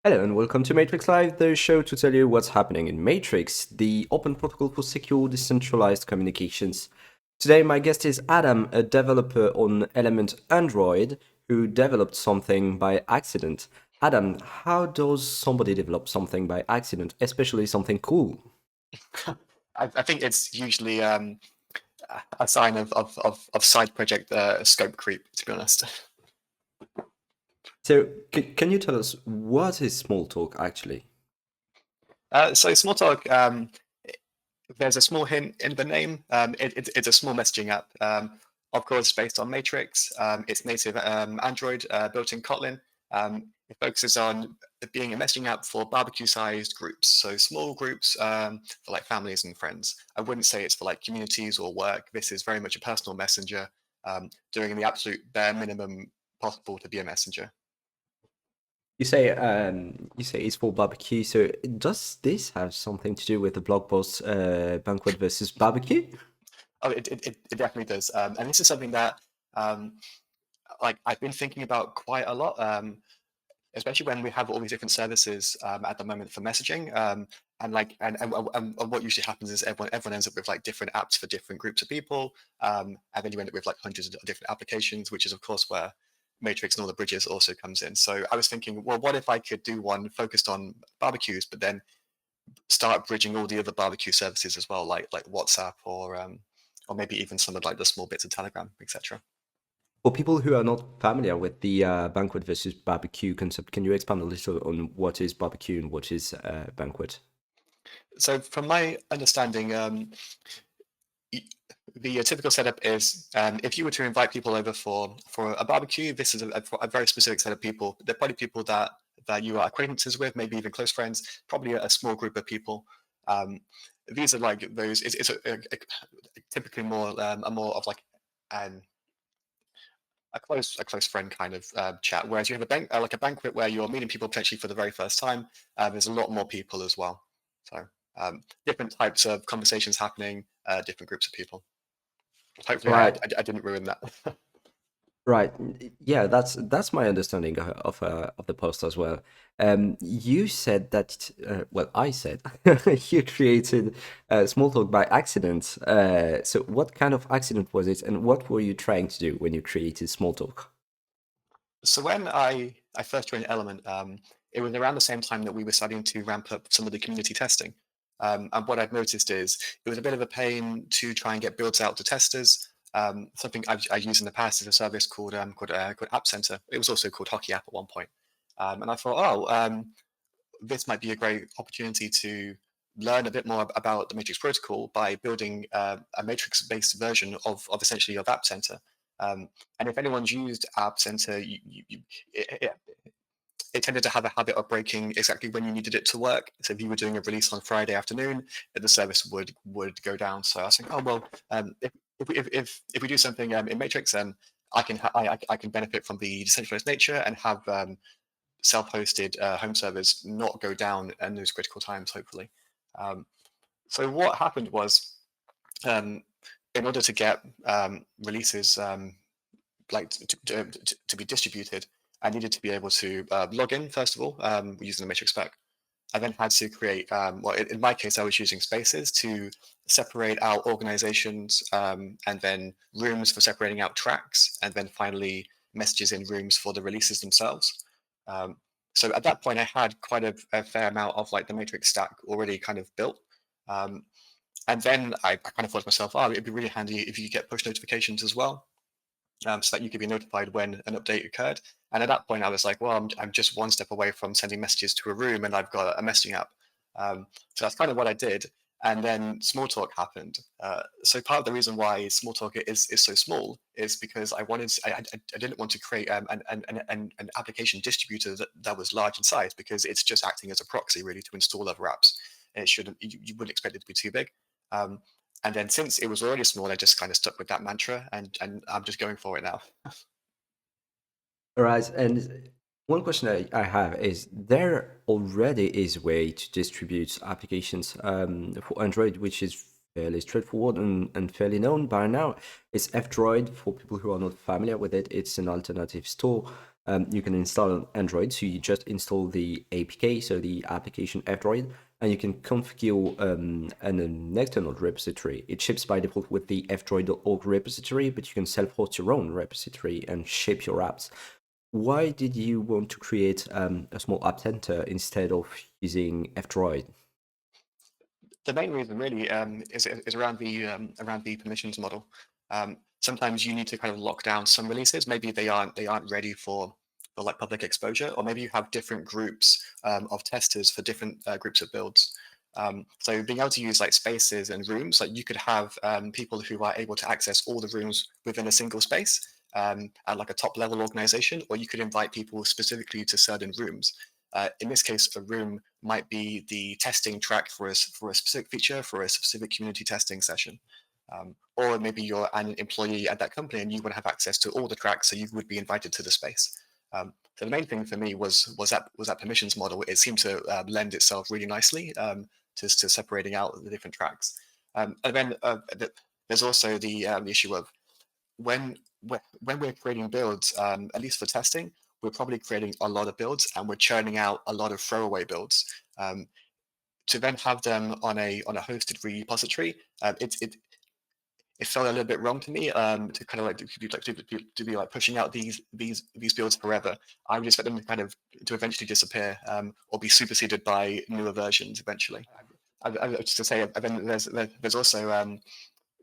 Hello and welcome to Matrix Live, the show to tell you what's happening in Matrix, the open protocol for secure, decentralized communications. Today, my guest is Adam, a developer on Element Android, who developed something by accident. Adam, how does somebody develop something by accident, especially something cool? I think it's usually a sign of side project scope creep, to be honest. So, can you tell us what is Smalltalk actually? So Smalltalk, there's a small hint in the name. It's a small messaging app, of course, based on Matrix. It's native Android, built in Kotlin. It focuses on being a messaging app for barbecue-sized groups, so small groups for like families and friends. I wouldn't say it's for like communities or work. This is very much a personal messenger, doing the absolute bare minimum possible to be a messenger. You say it's for barbecue. So, does this have something to do with the blog post Banquet versus Barbecue? Oh, it definitely does. And this is something that um, like I've been thinking about quite a lot. Especially when we have all these different services at the moment for messaging. And what usually happens is everyone ends up with like different apps for different groups of people, and then you end up with like hundreds of different applications, which is of course where Matrix and all the bridges also comes in. So I was thinking, well, what if I could do one focused on barbecues, but then start bridging all the other barbecue services as well, like WhatsApp or maybe even some of like the small bits of Telegram, etc. For people who are not familiar with the banquet versus barbecue concept, can you expand a little on what is barbecue and what is banquet? So from my understanding, the typical setup is if you were to invite people over for a barbecue, this is a very specific set of people. They're probably people that you are acquaintances with, maybe even close friends, probably a small group of people. Um, these are like those. It's typically more of like um, a close friend kind of chat. Whereas you have like a banquet where you're meeting people potentially for the very first time. There's a lot more people as well. So different types of conversations happening, different groups of people. Hopefully, Right, I didn't ruin that. right. Yeah, that's my understanding of the post as well. You said that, well, I said you created Smalltalk by accident. So what kind of accident was it, and what were you trying to do when you created Smalltalk? So when I first joined Element, it was around the same time that we were starting to ramp up some of the community testing. And what I've noticed is it was a bit of a pain to try and get builds out to testers. Something I've used in the past is a service called App Center. It was also called Hockey App at one point. And I thought, this might be a great opportunity to learn a bit more about the Matrix protocol by building a Matrix-based version of essentially of App Center. And if anyone's used App Center, it tended to have a habit of breaking exactly when you needed it to work. So if you were doing a release on Friday afternoon, the service would go down. So I was thinking, oh well, if we do something in Matrix, then I can benefit from the decentralized nature and have self-hosted home servers not go down in those critical times, hopefully. Um, so what happened was, um, in order to get releases like to be distributed, I needed to be able to log in first of all using the Matrix spec. I then had to create, well, in my case, I was using spaces to separate out organizations and then rooms for separating out tracks, and then finally messages in rooms for the releases themselves. Um, so at that point, I had quite a fair amount of like the Matrix stack already kind of built. Um, and then I kind of thought to myself, oh, it'd be really handy if you could get push notifications as well, so that you could be notified when an update occurred. And at that point, I was like, well, I'm just one step away from sending messages to a room, and I've got a messaging app. So that's kind of what I did. And then Smalltalk happened. So part of the reason why Smalltalk is so small is because I didn't want to create an application distributor that was large in size, because it's just acting as a proxy really to install other apps. It shouldn't you wouldn't expect it to be too big. Um, and then since it was already small, I just kind of stuck with that mantra, and I'm just going for it now. All right, and one question I have is there already is a way to distribute applications for Android, which is fairly straightforward and fairly known by now. It's F-Droid. For people who are not familiar with it, it's an alternative store You can install on Android, so you just install the APK, so the application F-Droid, and you can configure an external repository. It ships by default with the F-Droid.org repository, but you can self-host your own repository and ship your apps. Why did you want to create a small app center instead of using F-Droid? The main reason really is around the permissions model. Sometimes you need to kind of lock down some releases. Maybe they aren't ready for like public exposure, or maybe you have different groups of testers for different groups of builds. So being able to use like spaces and rooms, like you could have people who are able to access all the rooms within a single space at like a top level organization, or you could invite people specifically to certain rooms. In this case, a room might be the testing track for a specific feature for a specific community testing session. Or maybe you're an employee at that company and you want to have access to all the tracks, so you would be invited to the space. So the main thing for me was that permissions model. It seemed to lend itself really nicely to separating out the different tracks. And then there's also the issue of when when we're creating builds, at least for testing, we're probably creating a lot of builds and we're churning out a lot of throwaway builds. Um, to then have them on a hosted repository, it felt a little bit wrong to me to kind of like to be like pushing out these builds forever. I would expect them to kind of to eventually disappear or be superseded by newer versions eventually. I was just to say, and then there's also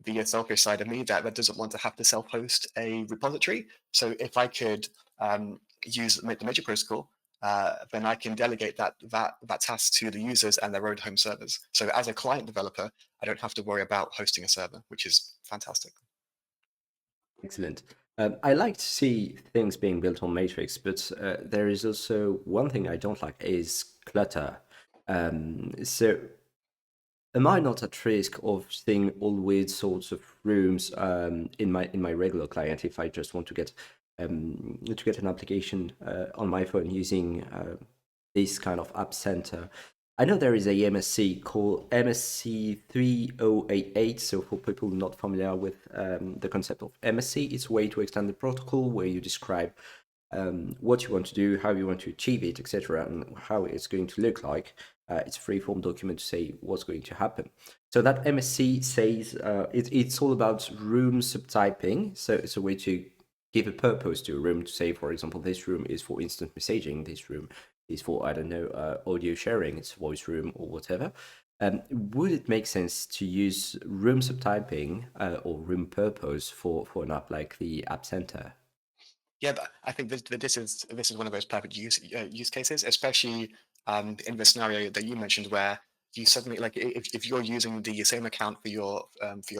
the selfish side of me that doesn't want to have to self-host a repository. So if I could use the major protocol, then I can delegate that task to the users and their own home servers. So as a client developer, I don't have to worry about hosting a server, which is fantastic. Excellent. I like to see things being built on Matrix, but there is also one thing I don't like is clutter. So am I not at risk of seeing all weird sorts of rooms in my regular client if I just want to get an application on my phone using this kind of app center? I know there is a MSC called MSC 3088. So for people not familiar with the concept of MSC, it's a way to extend the protocol where you describe what you want to do, how you want to achieve it, etc., and how it's going to look like. It's a free-form document to say what's going to happen. So that MSC says it's all about room subtyping. So it's a way to give a purpose to a room to say, for example, this room is for instant messaging, this room is for, I don't know, audio sharing, it's voice room or whatever. Would it make sense to use room subtyping or room purpose for an app like the App Center? Yeah, but I think this is one of those perfect use cases, especially in the scenario that you mentioned, where you suddenly like if you're using the same account for your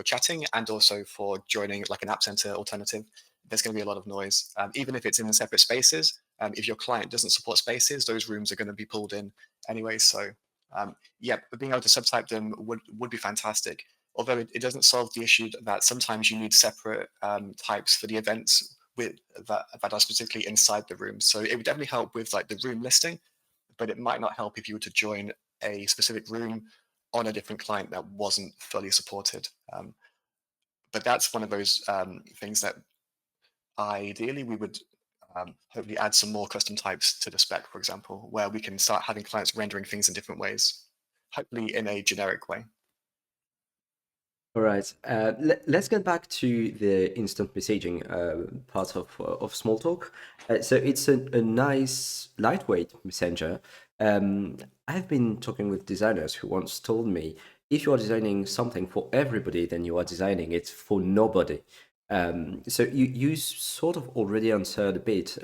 chatting and also for joining like an App Center alternative, there's going to be a lot of noise, even if it's in separate spaces. If your client doesn't support spaces, those rooms are going to be pulled in anyway. So yeah, being able to subtype them would be fantastic. Although it doesn't solve the issue that sometimes you need separate types for the events with that are specifically inside the room. So it would definitely help with like the room listing, but it might not help if you were to join a specific room on a different client that wasn't fully supported. But that's one of those things that ideally we would hopefully add some more custom types to the spec, for example, where we can start having clients rendering things in different ways, hopefully in a generic way. All right. Let's get back to the instant messaging part of Smalltalk. So it's a nice lightweight messenger. I've been talking with designers who once told me, if you are designing something for everybody, then you are designing it for nobody. So you sort of already answered a bit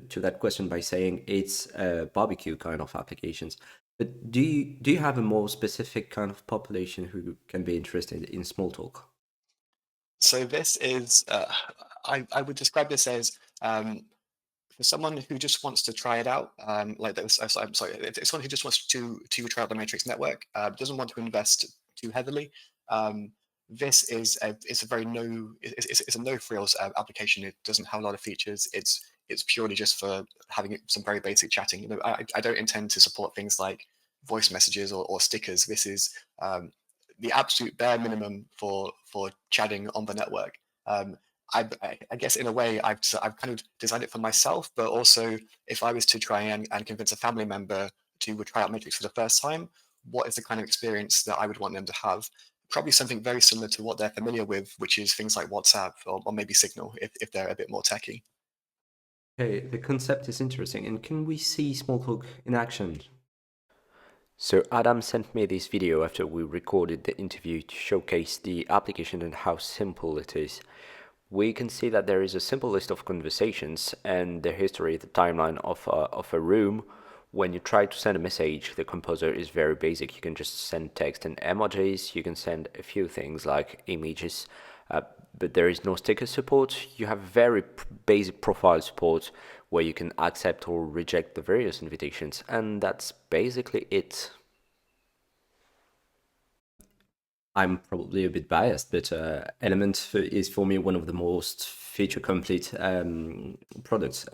to that question by saying it's barbecue kind of applications. But do you have a more specific kind of population who can be interested in Smalltalk? So this is, I would describe this as for someone who just wants to try it out, like this, I'm sorry, if it's someone who just wants to try out the Matrix network, doesn't want to invest too heavily. This is it's a very it's a no frills application. It doesn't have a lot of features. It's purely just for having some very basic chatting. You know, I don't intend to support things like voice messages or stickers. This is the absolute bare minimum for chatting on the network. I guess in a way I've kind of designed it for myself, but also if I was to try and convince a family member to try out Matrix for the first time, what is the kind of experience that I would want them to have? Probably something very similar to what they're familiar with, which is things like WhatsApp or maybe Signal if they're a bit more techy. Okay, the concept is interesting. And can we see Smalltalk in action? So Adam sent me this video after we recorded the interview to showcase the application and how simple it is. We can see that there is a simple list of conversations and the history, the timeline of a room. When you try to send a message, the composer is very basic. You can just send text and emojis. You can send a few things like images, but there is no sticker support. You have very basic profile support where you can accept or reject the various invitations, and that's basically it. I'm probably a bit biased, but Element is for me one of the most feature complete products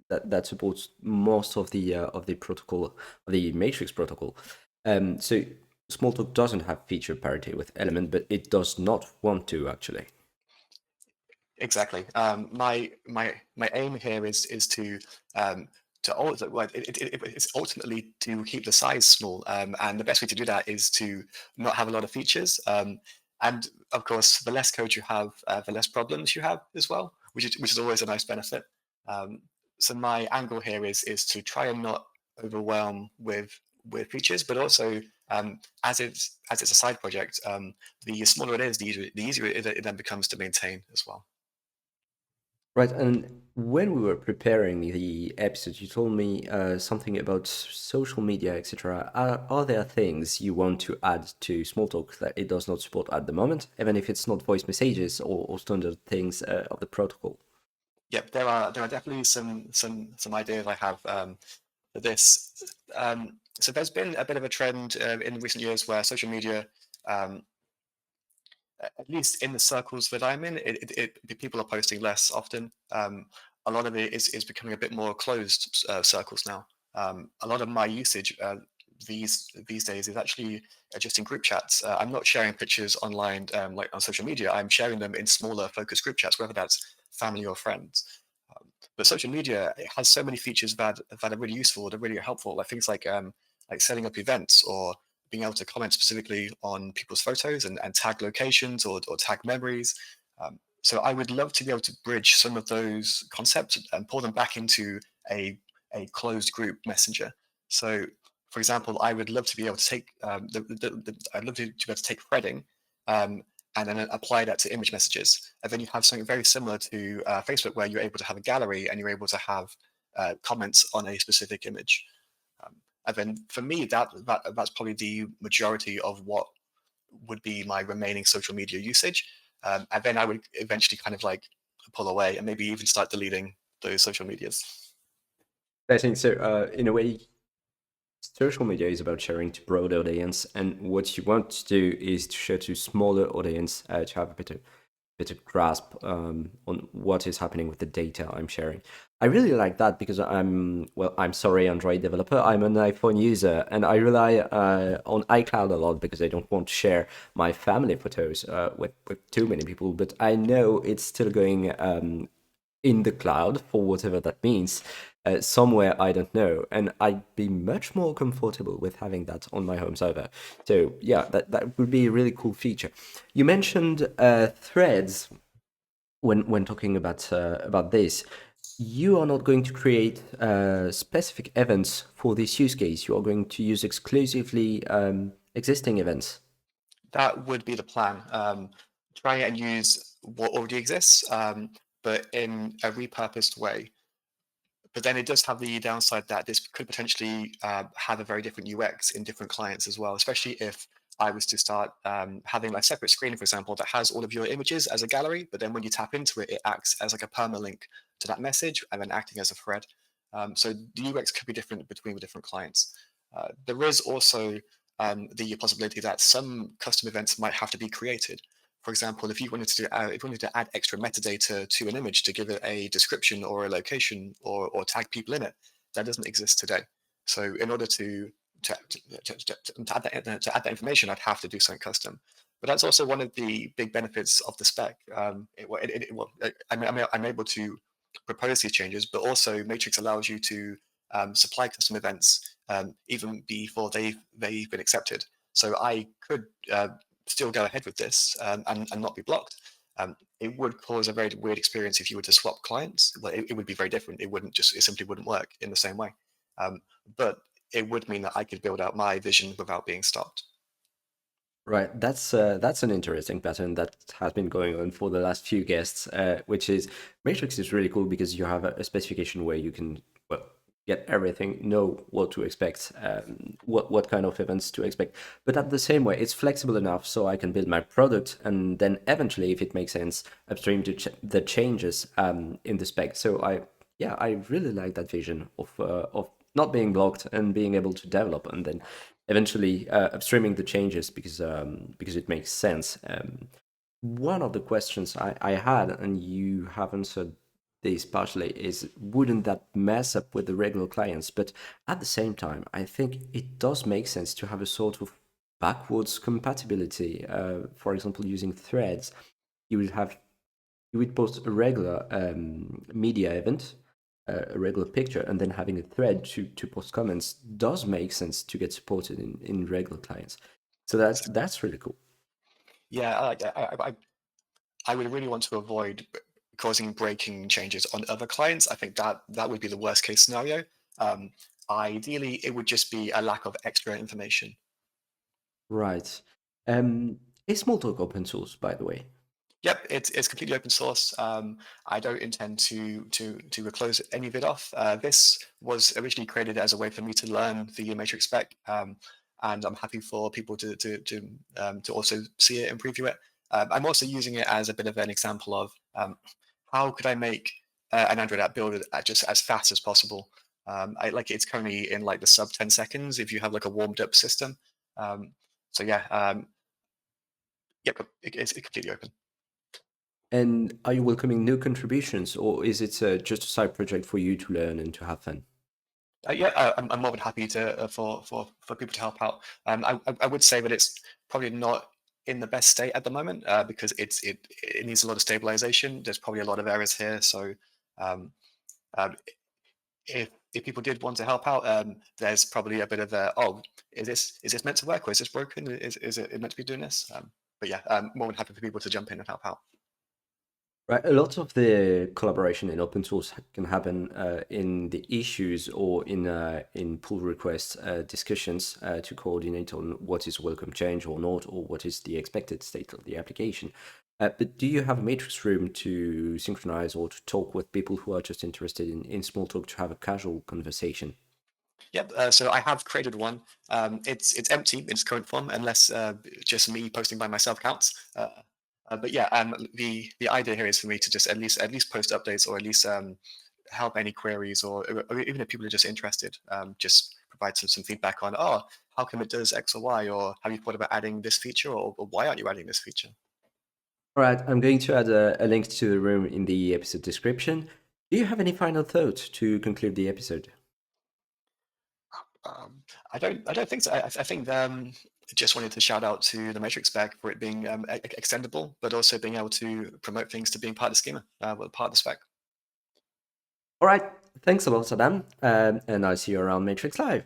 that supports most of the protocol, the Matrix protocol. So Smalltalk doesn't have feature parity with Element, but it does not want to actually. Exactly. My aim here is to alter, well, it's ultimately to keep the size small, and the best way to do that is to not have a lot of features. And of course, the less code you have, the less problems you have as well, which is always a nice benefit. Um, so my angle here is to try and not overwhelm with features, but also as it's a side project, the smaller it is, the easier it then becomes to maintain as well. Right, and when we were preparing the episode, you told me something about social media, etc. Are there things you want to add to Smalltalk that it does not support at the moment, even if it's not voice messages or standard things of the protocol? Yep, there are definitely some ideas I have for this. So there's been a bit of a trend in recent years where social media, um, at least in the circles that I'm in, people are posting less often. A lot of it is becoming a bit more closed circles now. A lot of my usage these days is actually just in group chats. I'm not sharing pictures online like on social media. I'm sharing them in smaller focused group chats, whether that's family or friends. But social media, it has so many features that are really useful, that are really helpful, like things like setting up events or being able to comment specifically on people's photos and tag locations or tag memories. So I would love to be able to bridge some of those concepts and pull them back into a, a closed group messenger. So, for example, I would love to be able to take I'd love to be able to take threading and then apply that to image messages. And then you have something very similar to Facebook, where you're able to have a gallery and you're able to have comments on a specific image. Um, and then for me, that's probably the majority of what would be my remaining social media usage. And then I would eventually kind of like pull away and maybe even start deleting those social medias. I think so. In a way, social media is about sharing to broad audience, and what you want to do is to share to smaller audience to have a better grasp on what is happening with the data I'm sharing. I really like that because I'm sorry, Android developer. I'm an iPhone user, and I rely on iCloud a lot because I don't want to share my family photos with too many people. But I know it's still going in the cloud for whatever that means, somewhere I don't know, and I'd be much more comfortable with having that on my home server. So yeah, that would be a really cool feature. You mentioned threads when talking about this. You are not going to create specific events for this use case. You are going to use exclusively existing events. That would be the plan. Try and use what already exists, but in a repurposed way. But then it does have the downside that this could potentially have a very different UX in different clients as well, especially if I was to start having a separate screen, for example, that has all of your images as a gallery, but then when you tap into it, it acts as like a permalink to that message and then acting as a thread. So the UX could be different between the different clients. There is also the possibility that some custom events might have to be created. For example, if you wanted to add extra metadata to an image to give it a description or a location or tag people in it, that doesn't exist today. So in order to add that information, I'd have to do something custom. But that's also one of the big benefits of the spec. I'm able to propose these changes, but also Matrix allows you to supply custom events even before they've been accepted. So I could still go ahead with this and not be blocked. It would cause a very weird experience if you were to swap clients. Well, it would be very different. It simply wouldn't work in the same way. But it would mean that I could build out my vision without being stopped. Right, that's an interesting pattern that has been going on for the last few guests, which is Matrix is really cool because you have a specification where you can, well, get everything, know what to expect, what kind of events to expect. But at the same way, it's flexible enough so I can build my product and then eventually, if it makes sense, upstream the changes in the spec. So yeah, I really like that vision of not being blocked and being able to develop and then eventually upstreaming the changes because it makes sense. One of the questions I had, and you have answered this partially, is wouldn't that mess up with the regular clients? But at the same time, I think it does make sense to have a sort of backwards compatibility. For example, using threads, you would have you would post a regular media event, a regular picture, and then having a thread to post comments does make sense to get supported in regular clients. So that's really cool. Yeah, I would really want to avoid causing breaking changes on other clients. I think that would be the worst case scenario. Um, Ideally, it would just be a lack of extra information. Right. Um, is Smalltalk open source, by the way? Yep, it's completely open source. I don't intend to close any of it off. This was originally created as a way for me to learn the Matrix spec, and I'm happy for people to also see it and preview it. I'm also using it as a bit of an example of how could I make an Android app build just as fast as possible. I like it's currently in like the sub 10 seconds if you have like a warmed up system. Um, so yeah, yep, it's completely open. And are you welcoming new contributions, or is it just a side project for you to learn and to have fun? Yeah, I'm more than happy to for people to help out. I would say that it's probably not in the best state at the moment because it needs a lot of stabilization. There's probably a lot of errors here, so um, um, if people did want to help out, there's probably a bit of a is this meant to work or is this broken? Is it meant to be doing this? But yeah, I'm more than happy for people to jump in and help out. Right, a lot of the collaboration in open source can happen in the issues or in pull request discussions to coordinate on what is welcome change or not, or what is the expected state of the application. But do you have a matrix room to synchronize or to talk with people who are just interested in small talk to have a casual conversation? Yep. So I have created one. It's empty in its current form, unless just me posting by myself counts. But yeah, the idea here is for me to just at least post updates or at least help any queries or even if people are just interested, just provide some feedback on how come it does X or Y or have you thought about adding this feature or why aren't you adding this feature? All right, I'm going to add a link to the room in the episode description. Do you have any final thoughts to conclude the episode? I don't think so. I think just wanted to shout out to the Matrix spec for it being extendable, but also being able to promote things to being part of the schema, well, part of the spec. All right, thanks a lot, Adam, and I'll see you around Matrix Live.